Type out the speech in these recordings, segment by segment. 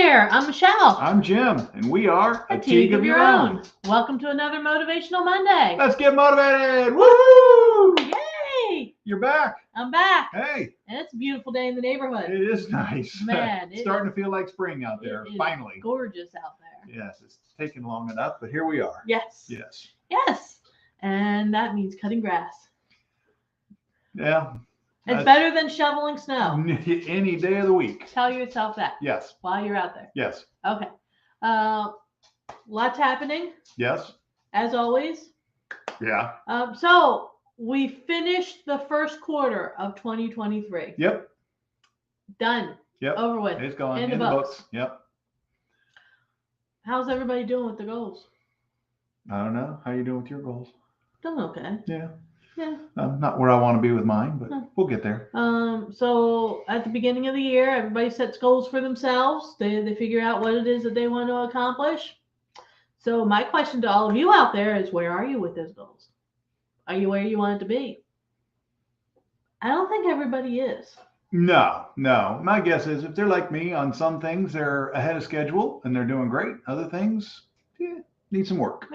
there, I'm Michelle. I'm Jim, and we are A Teague of Your Own. Welcome to another Motivational Monday. Let's get motivated! Woo! Yay! You're back. I'm back. Hey, And it's a beautiful day in the neighborhood. it is nice. Man, It's starting to feel like spring out there, it is finally. Gorgeous out there. Yes, it's taken long enough, but here we are. Yes. Yes. Yes. And that means cutting grass. Yeah. It's better than shoveling snow. Any day of the week. Tell yourself that. Yes. While you're out there. Yes. Okay. Lots happening, Yes. as always. Yeah. So we finished the first quarter of 2023. Yep. Done. Yep. Over with. It's gone In in the the books. books. Yep. How's everybody doing with the goals? I don't know. How you doing with your goals? Doing okay. Yeah. Yeah. Not where I want to be with mine, but we'll get there. So at the beginning of the year, everybody sets goals for themselves. They figure out what it is that they want to accomplish. So my question to all of you out there is, where are you with those goals? Are you where you want it to be? I don't think everybody is. No. My guess is if they're like me on some things, they're ahead of schedule and they're doing great. Other things, need some work.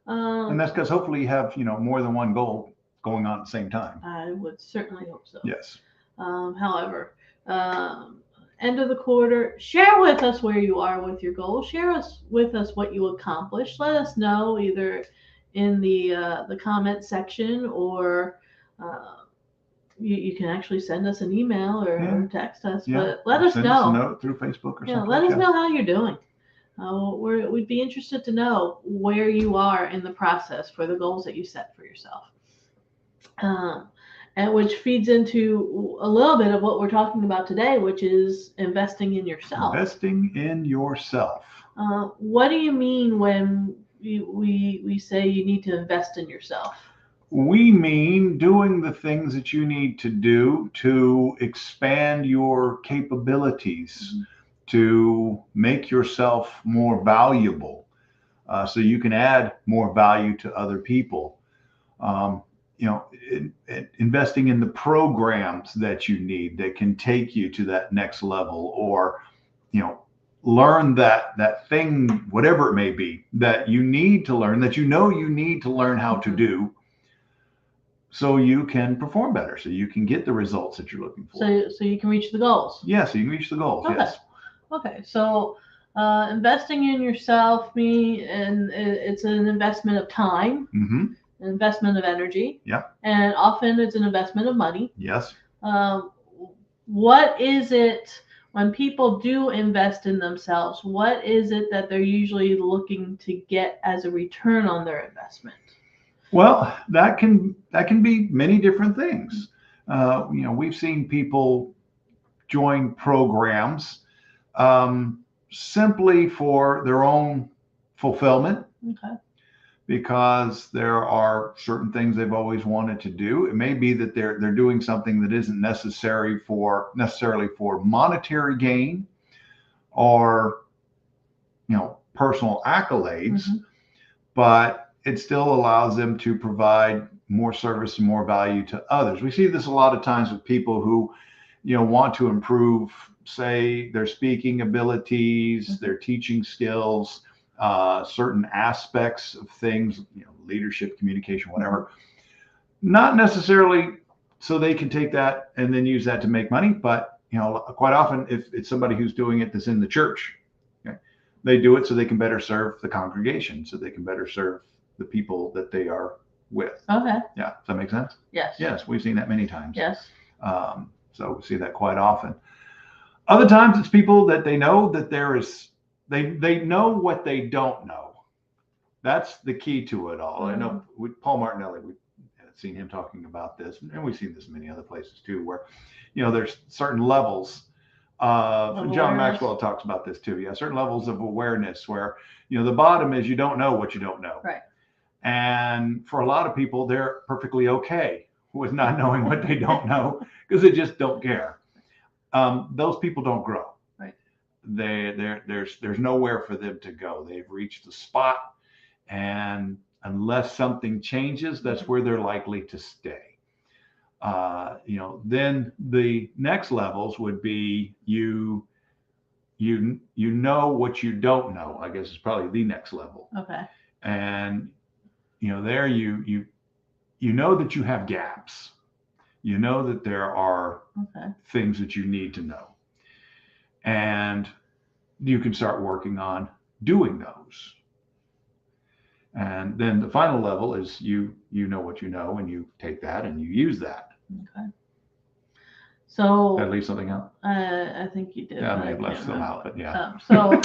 And that's because hopefully you have, more than one goal going on at the same time. I would certainly hope so. Yes. However, end of the quarter, share with us where you are with your goals. Share with us what you accomplished. Let us know either in the comment section, or you can actually send us an email or text us. Yeah. But let us Send know. us a note through Facebook or something. Let us know how you're doing. We'd be interested to know where you are in the process for the goals that you set for yourself. And which feeds into a little bit of what we're talking about today, which is investing in yourself. Investing in yourself. What do you mean when we say you need to invest in yourself? We mean doing the things that you need to do to expand your capabilities, to make yourself more valuable, so you can add more value to other people. Investing in the programs that you need that can take you to that next level, or, learn that thing, whatever it may be, that you need to learn, that you need to learn how to do, so you can perform better, so you can get the results that you're looking for. So you can reach the goals. Yeah, so you can reach the goals. Okay. Yes. Okay, so investing in yourself it's an investment of time, an investment of energy, and often it's an investment of money. Yes. What is it when people do invest in themselves? What is it that they're usually looking to get as a return on their investment? Well, that can be many different things. We've seen people join programs simply for their own fulfillment. Okay. Because there are certain things they've always wanted to do. It may be that they're doing something that isn't necessarily for monetary gain or personal accolades, but it still allows them to provide more service and more value to others. We see this a lot of times with people who want to improve, say, their speaking abilities, their teaching skills, certain aspects of things, leadership, communication, whatever. Not necessarily so they can take that and then use that to make money, but quite often, if it's somebody who's doing it that's in the church, they do it so they can better serve the congregation, so they can better serve the people that they are with. Okay. Yeah. Does that make sense? Yes. Yes. We've seen that many times. Yes. So we see that quite often. Other times it's people that they know that they know what they don't know. That's the key to it all. I know Paul Martinelli, we've seen him talking about this, and we've seen this in many other places too, where, there's certain levels of John Maxwell talks about this too. Yeah. Certain levels of awareness where, the bottom is you don't know what you don't know. Right. And for a lot of people, they're perfectly okay with not knowing what they don't know because they just don't care. Those people don't grow. Right. There's nowhere for them to go. They've reached the spot, and unless something changes, that's where they're likely to stay. Then the next levels would be you you know what you don't know, I guess is probably the next level. Okay. And there you know that you have gaps. You know that there are things that you need to know. And you can start working on doing those. And then the final level is you know what you know, and you take that and you use that. Okay. So did I leave something out? I think you did. Yeah, I may have left some out, but yeah. So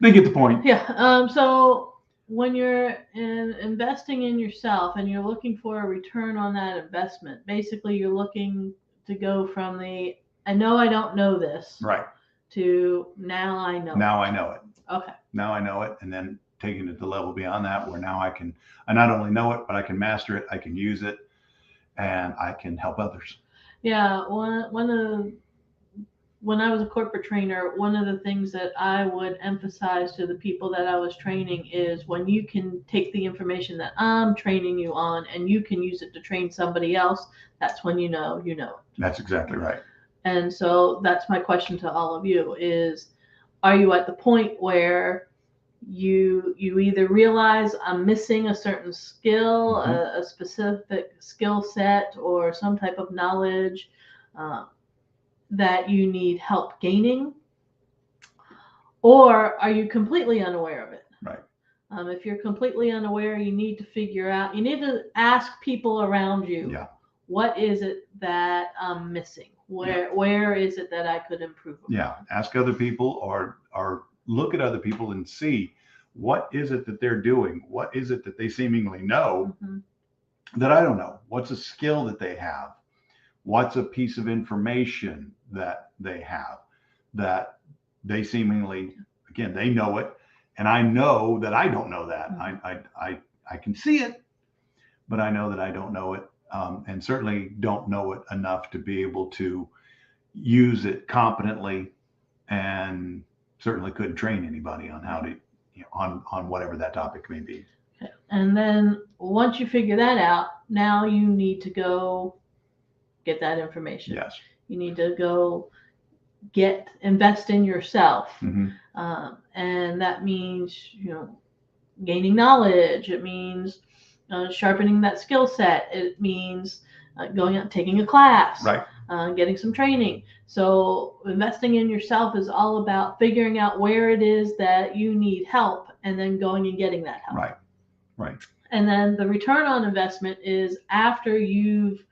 they get the point. Yeah. So when you're investing in yourself and you're looking for a return on that investment, basically you're looking to go from the I know I don't know this, right, to now I know. Now I know it. Okay. Now I know it, and then taking it to the level beyond that, where now I not only know it, but I can master it, I can use it, and I can help others. Yeah. When I was a corporate trainer, one of the things that I would emphasize to the people that I was training is when you can take the information that I'm training you on and you can use it to train somebody else, that's when you know it. That's exactly right. And so that's my question to all of you is, are you at the point where you either realize I'm missing a certain skill, a specific skill set, or some type of knowledge that you need help gaining, or are you completely unaware of it? Right. If you're completely unaware, you need to ask people around you, what is it that I'm missing? Where is it that I could improve upon? Yeah. Ask other people or look at other people and see what is it that they're doing? What is it that they seemingly know that I don't know? What's a skill that they have? What's a piece of information that they have that they seemingly, again, they know it, and I know that I don't know that. I can see it, but I know that I don't know it, and certainly don't know it enough to be able to use it competently, and certainly couldn't train anybody on how to, on whatever that topic may be. Okay. And then once you figure that out, now you need to go get that information. Yes. You need to go invest in yourself. And that means, gaining knowledge. It means sharpening that skill set. It means going out, taking a class, right. Getting some training. So investing in yourself is all about figuring out where it is that you need help and then going and getting that help. Right. Right. And then the return on investment is after you've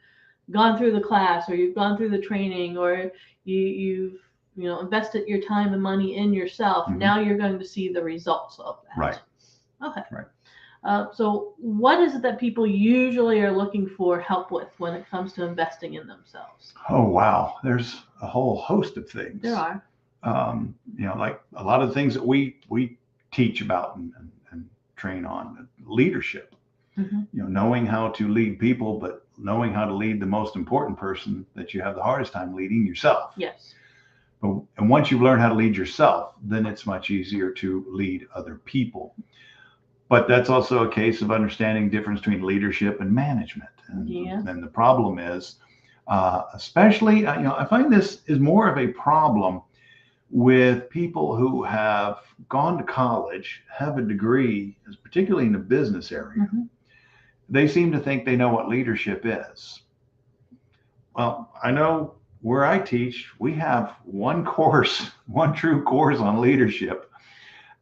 gone through the class, or you've gone through the training, or you've invested your time and money in yourself. Now you're going to see the results of that. Right. Okay. Right. So what is it that people usually are looking for help with when it comes to investing in themselves? Oh, wow. There's a whole host of things. There are. Like a lot of things that we teach about and train on. Leadership. Knowing how to lead people, but knowing how to lead the most important person that you have the hardest time leading, yourself. Yes. And once you've learned how to lead yourself, then it's much easier to lead other people. But that's also a case of understanding the difference between leadership and management. And the problem is, especially, I find this is more of a problem with people who have gone to college, have a degree, particularly in the business area. They seem to think they know what leadership is. Well, I know where I teach, we have one true course on leadership,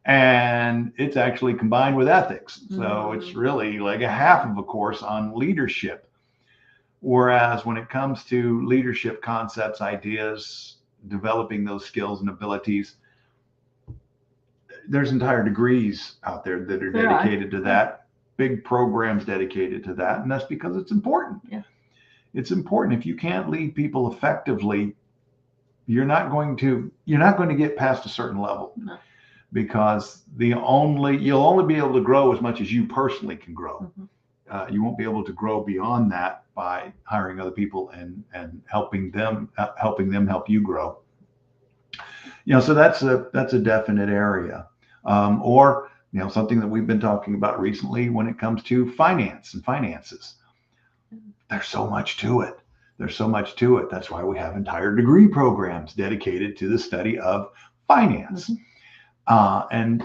and it's actually combined with ethics. So it's really like a half of a course on leadership. Whereas when it comes to leadership concepts, ideas, developing those skills and abilities, there's entire degrees out there that are dedicated to that. Big programs dedicated to that, and that's because it's important. Yeah. It's important. If you can't lead people effectively, you're not going to get past a certain level. No. Because you'll only be able to grow as much as you personally can grow. You won't be able to grow beyond that by hiring other people and helping them help you grow. So that's a definite area. Or something that we've been talking about recently when it comes to finance and finances. There's so much to it. That's why we have entire degree programs dedicated to the study of finance. Mhm. And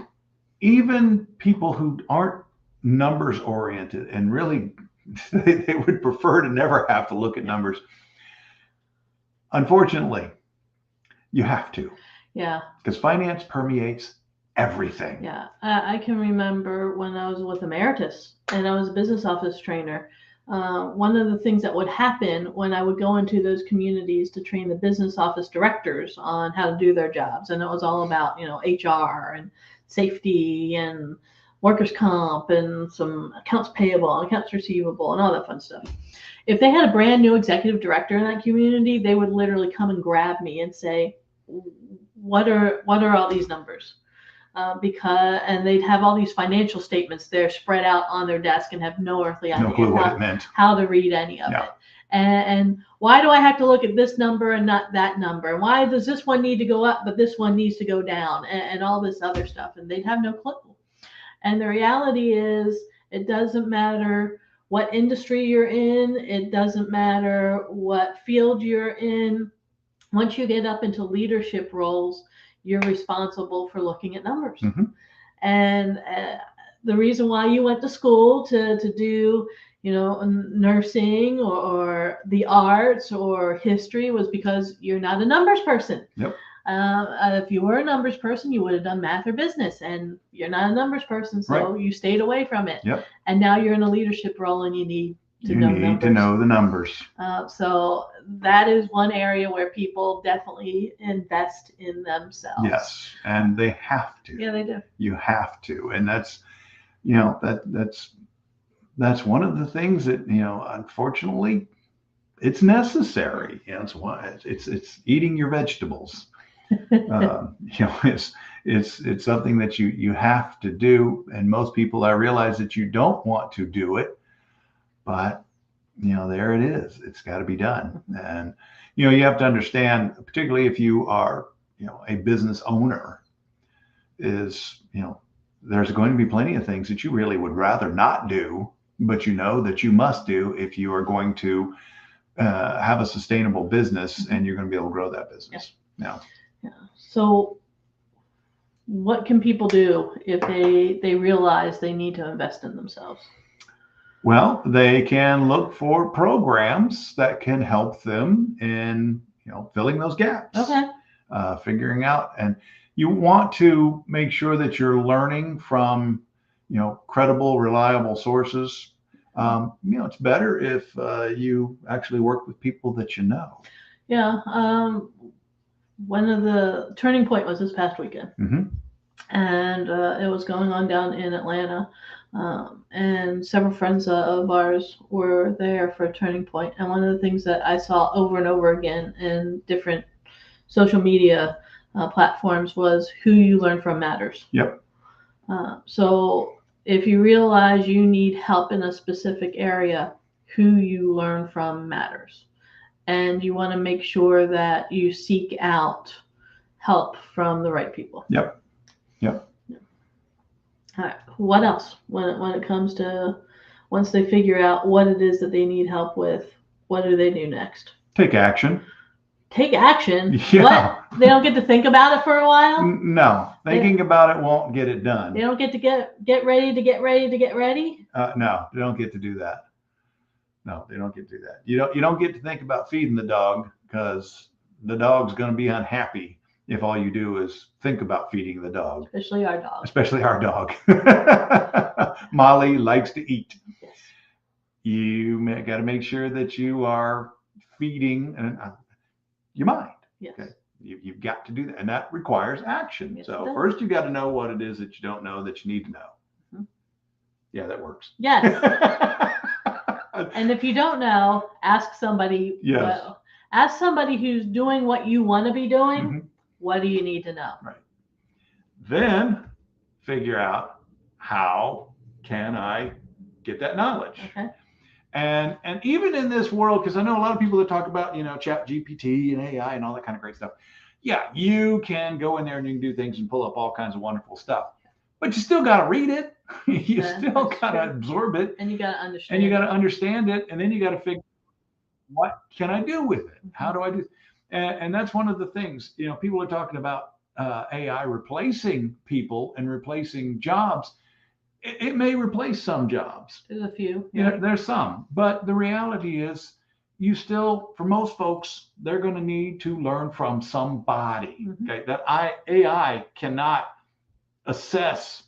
even people who aren't numbers oriented and really they would prefer to never have to look at numbers. Unfortunately, you have to, Yeah. because finance permeates everything. Yeah. I can remember when I was with Emeritus and I was a business office trainer. One of the things that would happen when I would go into those communities to train the business office directors on how to do their jobs, and it was all about, HR and safety and workers' comp and some accounts payable and accounts receivable and all that fun stuff. If they had a brand new executive director in that community, they would literally come and grab me and say, what are all these numbers? And they'd have all these financial statements there spread out on their desk and have no earthly idea No clue what it meant. how to read any of it. And why do I have to look at this number and not that number? And why does this one need to go up, but this one needs to go down, and all this other stuff? And they'd have no clue. And the reality is, it doesn't matter what industry you're in. It doesn't matter what field you're in. Once you get up into leadership roles, you're responsible for looking at numbers. Mm-hmm. And the reason why you went to school to do, nursing or the arts or history was because you're not a numbers person. Yep. If you were a numbers person, you would have done math or business, and you're not a numbers person, so Right. you stayed away from it. Yep. And now you're in a leadership role, and you need to know the numbers. So that is one area where people definitely invest in themselves. Yes, and they have to. Yeah, they do. You have to, and that's that's one of the things that unfortunately it's necessary. It's eating your vegetables. It's something that you have to do, and most people, I realize that you don't want to do it, but there it is. It's got to be done. And you have to understand, particularly if you are a business owner, is there's going to be plenty of things that you really would rather not do, but that you must do if you are going to have a sustainable business and you're going to be able to grow that business. Yeah. So what can people do if they realize they need to invest in themselves? Well, they can look for programs that can help them in filling those gaps. Okay. Figuring out, and you want to make sure that you're learning from credible, reliable sources. It's better if you actually work with people that you know. Yeah. One of the turning point was this past weekend. Mm-hmm. And it was going on down in Atlanta. And several friends of ours were there for a turning point. And one of the things that I saw over and over again in different social media platforms was who you learn from matters. Yep. So if you realize you need help in a specific area, who you learn from matters. And you want to make sure that you seek out help from the right people. Yep. All right. What else when it comes to once they figure out what it is that they need help with, what do they do next? Take action. Take action? Yeah. What? They don't get to think about it for a while? No. Thinking about it won't get it done. They don't get to get ready to get ready to get ready? No, they don't get to do that. No, they don't get to do that. You don't get to think about feeding the dog, because the dog's going to be unhappy if all you do is think about feeding the dog. Especially our dog. Especially our dog. Molly likes to eat. Yes. You got to make sure that you are feeding your mind. Yes. Okay. You've got to do that, and that requires action. Yes, so first you got to know what it is that you don't know that you need to know. Mm-hmm. Yeah, that works. Yes. And if you don't know, ask somebody. Yes. Well, ask somebody who's doing what you want to be doing. Mm-hmm. What do you need to know? Right. Then figure out, how can I get that knowledge? Okay. And even in this world, because I know a lot of people that talk about, Chat GPT and AI and all that kind of great stuff. Yeah, you can go in there and you can do things and pull up all kinds of wonderful stuff, but you still got to read it. You still got to absorb it. And you got to understand. And you got to understand it. And then you got to figure, what can I do with it? How do I do? And that's one of the things, people are talking about AI replacing people and replacing jobs. It may replace some jobs. There's a few. You know, there's some, but the reality is, you still, for most folks, they're going to need to learn from somebody. Mhm. Okay, that AI cannot assess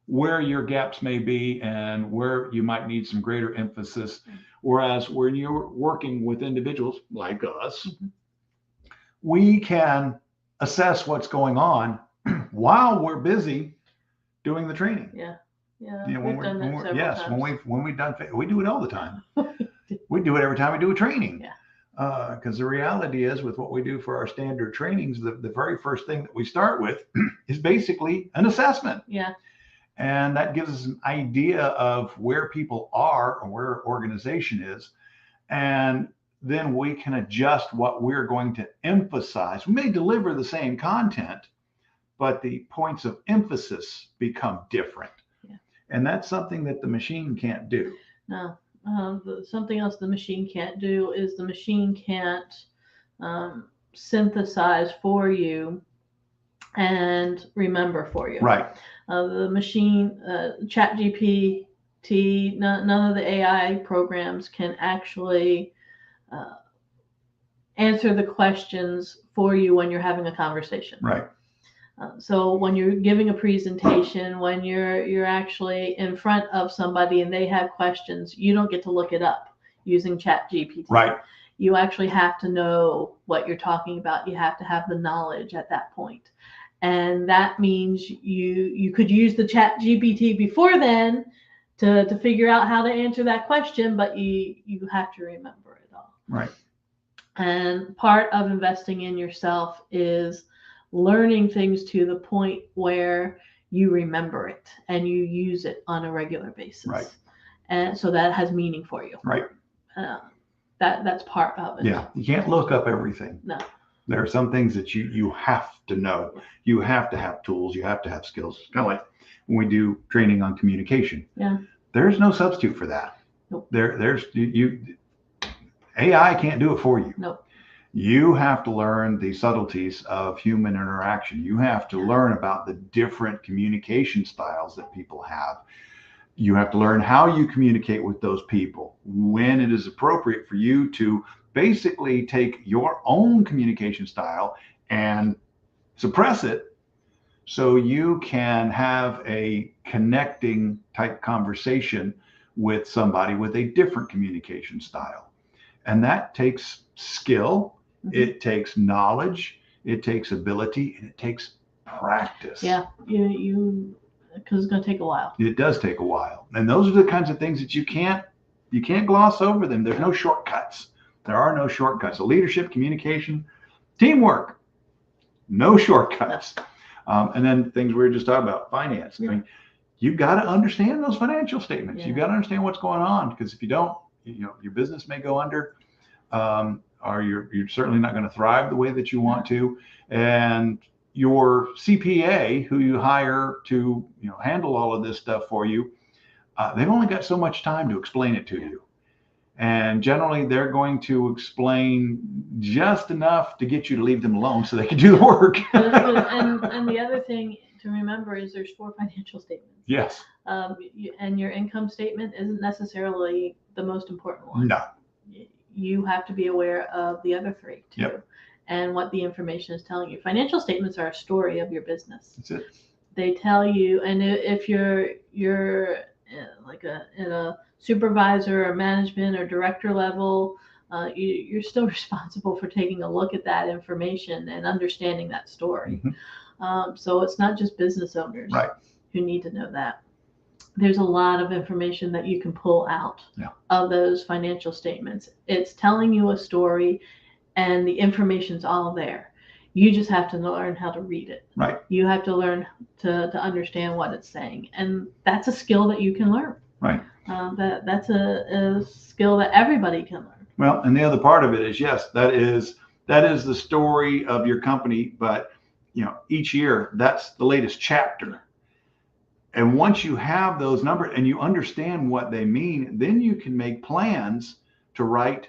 where your gaps may be and where you might need some greater emphasis. Whereas when you're working with individuals like us, Mhm. we can assess what's going on while we're busy doing the training. Yeah. Yeah. You know, when We've done that when several yes, times. when we've done, we do it all the time. We do it every time we do a training. Yeah. Because the reality is, with what we do for our standard trainings, the very first thing that we start with is basically an assessment. Yeah. And that gives us an idea of where people are and where organization is. And then we can adjust what we're going to emphasize. We may deliver the same content, but the points of emphasis become different. Yeah. And that's something that the machine can't do. No. Something else the machine can't do is the machine can't synthesize for you and remember for you. Right. The machine, ChatGPT, none of the AI programs can actually answer the questions for you when you're having a conversation. Right. So when you're giving a presentation, when you're actually in front of somebody and they have questions, you don't get to look it up using ChatGPT. Right. You actually have to know what you're talking about. You have to have the knowledge at that point. And that means you could use the ChatGPT before then to figure out how to answer that question, but you have to remember it all. Right. And part of investing in yourself is learning things to the point where you remember it and you use it on a regular basis. Right. And so that has meaning for you. Right. That's part of it. Yeah. You can't look up everything. No. There are some things that you have to know. You have to have tools. You have to have skills. Kind of like when we do training on communication. Yeah. There's no substitute for that. Nope. There's AI can't do it for you. Nope. You have to learn the subtleties of human interaction. You have to learn about the different communication styles that people have. You have to learn how you communicate with those people, when it is appropriate for you to basically take your own communication style and suppress it so you can have a connecting type conversation with somebody with a different communication style. And that takes skill. Mm-hmm. It takes knowledge, it takes ability, and it takes practice. Yeah, you because it's going to take a while. It does take a while, and those are the kinds of things that you can't gloss over them. There's no shortcuts. There are no shortcuts. So leadership, communication, teamwork, no shortcuts. And then things we were just talking about, finance. Yeah. I mean, you've got to understand those financial statements. Yeah. You've got to understand what's going on, because if you don't, your business may go under. Or you're certainly not going to thrive the way that you want to. And your CPA, who you hire to handle all of this stuff for you, they've only got so much time to explain it to you. And generally, they're going to explain just enough to get you to leave them alone so they can do the work. and the other thing to remember is there's 4 financial statements. Yes. And your income statement isn't necessarily the most important one. No. You have to be aware of the other 3 too. Yep. And what the information is telling you. Financial statements are a story of your business. That's it. They tell you, and if you're like in a supervisor or management or director level, you're still responsible for taking a look at that information and understanding that story. Mm-hmm. So it's not just business owners who need to know that. There's a lot of information that you can pull out of those financial statements. It's telling you a story, and the information's all there. You just have to learn how to read it. Right. You have to learn to understand what it's saying, and that's a skill that you can learn. Right. That's a skill that everybody can learn. Well, and the other part of it is, yes, that is the story of your company, but each year that's the latest chapter. And once you have those numbers and you understand what they mean, then you can make plans to write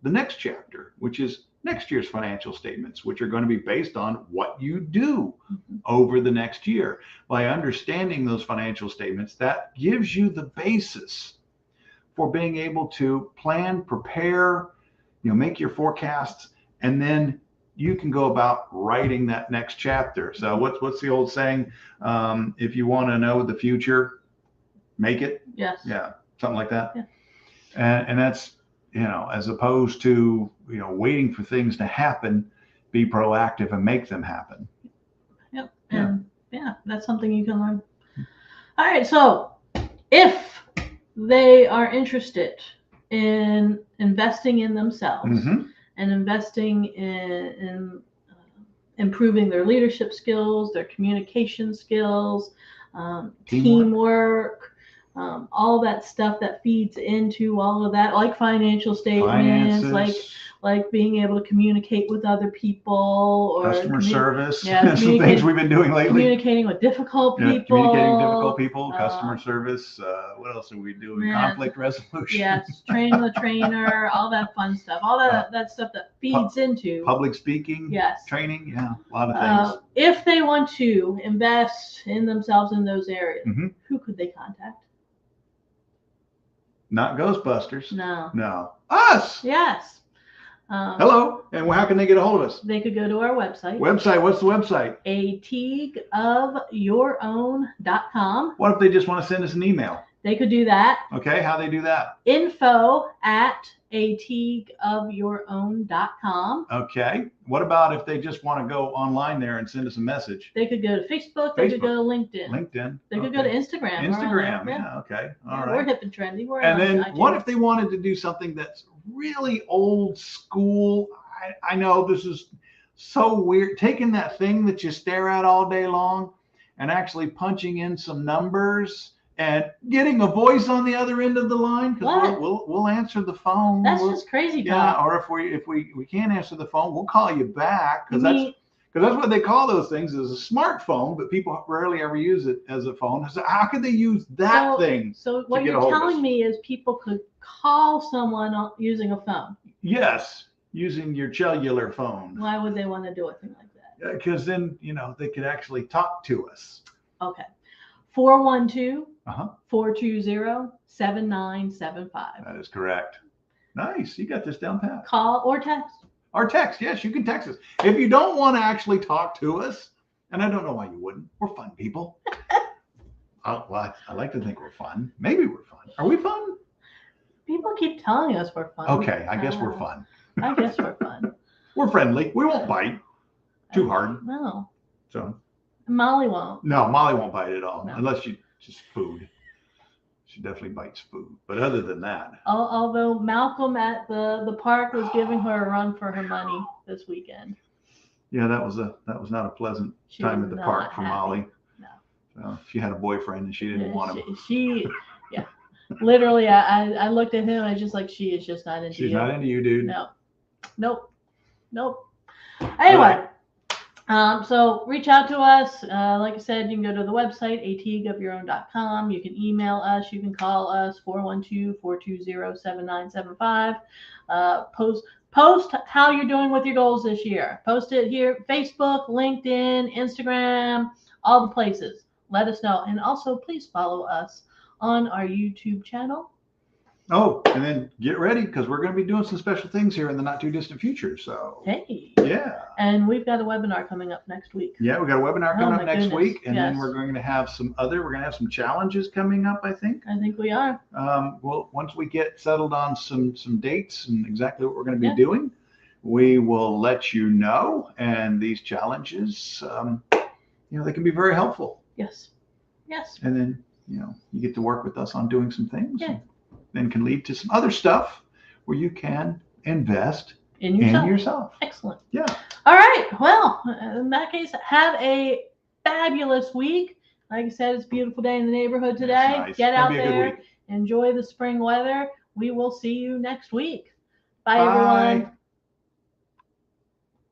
the next chapter, which is next year's financial statements, which are going to be based on what you do Mhm. over the next year. By understanding those financial statements, that gives you the basis for being able to plan, prepare, make your forecasts, and then you can go about writing that next chapter. So what's the old saying? If you want to know the future, make it. Yes. Yeah, something like that. Yeah. And that's, as opposed to, waiting for things to happen, be proactive and make them happen. Yep. Yeah. And yeah, that's something you can learn. All right. So if they are interested in investing in themselves Mm-hmm. and investing in improving their leadership skills, their communication skills, teamwork, all that stuff that feeds into all of that, like financial statements, Finances, like being able to communicate with other people, or customer service, yeah, some things we've been doing lately. Communicating with difficult people. Yeah, communicating difficult people, customer service. What else are we doing? Man. Conflict resolution. Yes, training the trainer, all that fun stuff, all that stuff that feeds into public speaking. Yes. Training. Yeah, a lot of things. If they want to invest in themselves in those areas, Mm-hmm. who could they contact? Not Ghostbusters. No. No. Us. Yes. Hello. And how can they get a hold of us? They could go to our website. What's the website? ateagueofyourown.com. What if they just want to send us an email? They could do that. Okay. How they do that? info@ateagueofyourown.com. Okay. What about if they just want to go online there and send us a message? They could go to Facebook. They could go to LinkedIn. They could go to Instagram. Instagram. Yeah. Okay. All right. We're hip and trendy. We're and on then iTunes. what if they wanted to do something that's really old school? I know this is so weird. Taking that thing that you stare at all day long and actually punching in some numbers and getting a voice on the other end of the line, because we'll answer the phone. That's just crazy. Yeah, or if we can't answer the phone, we'll call you back, because that's what they call those things, is a smartphone, but people rarely ever use it as a phone. So how could they use that thing? So what you're telling me is people could call someone using a phone? Yes, using your cellular phone. Why would they want to do a thing like that? Because then, they could actually talk to us. Okay. 412-420-7975. That is correct. Nice. You got this down pat. Call or text. Or text. Yes, you can text us. If you don't want to actually talk to us, and I don't know why you wouldn't. We're fun people. I like to think we're fun. Maybe we're fun. Are we fun? People keep telling us we're fun. Okay, I guess we're fun. I guess we're fun. We're friendly. We won't bite too hard. No. So. Molly won't. No, Molly won't bite at all, No. unless just food. She definitely bites food. But other than that. Although Malcolm at the park was giving her a run for her money this weekend. Yeah, that was not a pleasant time at the park for Molly. No. So she had a boyfriend and she didn't want him. Yeah. Literally, I looked at him and I just like, she is just not into you. She's not into you, dude. No. Nope. Anyway. So reach out to us. Like I said, you can go to the website, ateagueofyourown.com. You can email us. You can call us, 412-420-7975. Post how you're doing with your goals this year. Post it here, Facebook, LinkedIn, Instagram, all the places. Let us know. And also, please follow us on our YouTube channel. Oh, and then get ready, because we're going to be doing some special things here in the not too distant future. So, hey. Yeah. And we've got a webinar coming up next week. Yeah, we've got a webinar coming up next week. And yes. then we're going to have some challenges coming up, I think. I think we are. Well, once we get settled on some dates and exactly what we're going to be doing, we will let you know. And these challenges, they can be very helpful. Yes. And then, you get to work with us on doing some things. Yeah. Then can lead to some other stuff where you can invest in yourself. Excellent. Yeah. All right. Well, in that case, have a fabulous week. Like I said, it's a beautiful day in the neighborhood today. Nice. Get out there, enjoy the spring weather. We will see you next week. Bye. Everyone.